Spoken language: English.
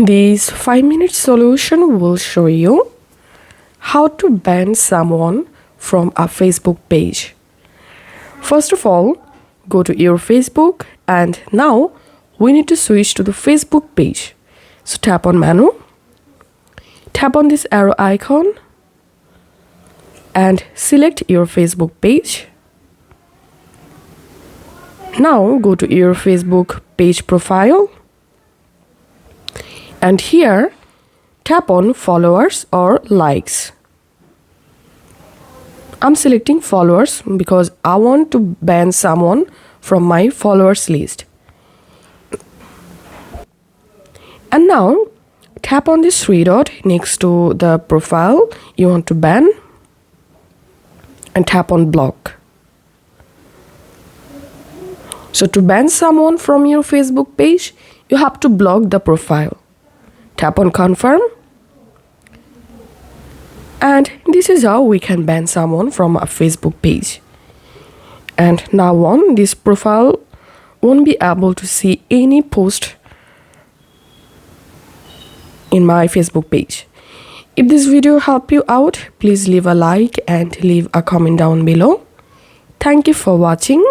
This 5-minute solution will show you how to ban someone from a Facebook page. First of all, go to your Facebook and now we need to switch to the Facebook page. So tap on menu, tap on this arrow icon and select your Facebook page. Now go to your Facebook page profile and here tap on followers or likes. I'm selecting followers because I want to ban someone from my followers list. And now tap on this three dot next to the profile you want to ban and tap on block. So to ban someone from your Facebook page, you have to block the profile. Tap on confirm. And this is how we can ban someone from a Facebook page. And now on, this profile won't be able to see any post in my Facebook page. If this video helped you out, please leave a like and leave a comment down below. Thank you for watching.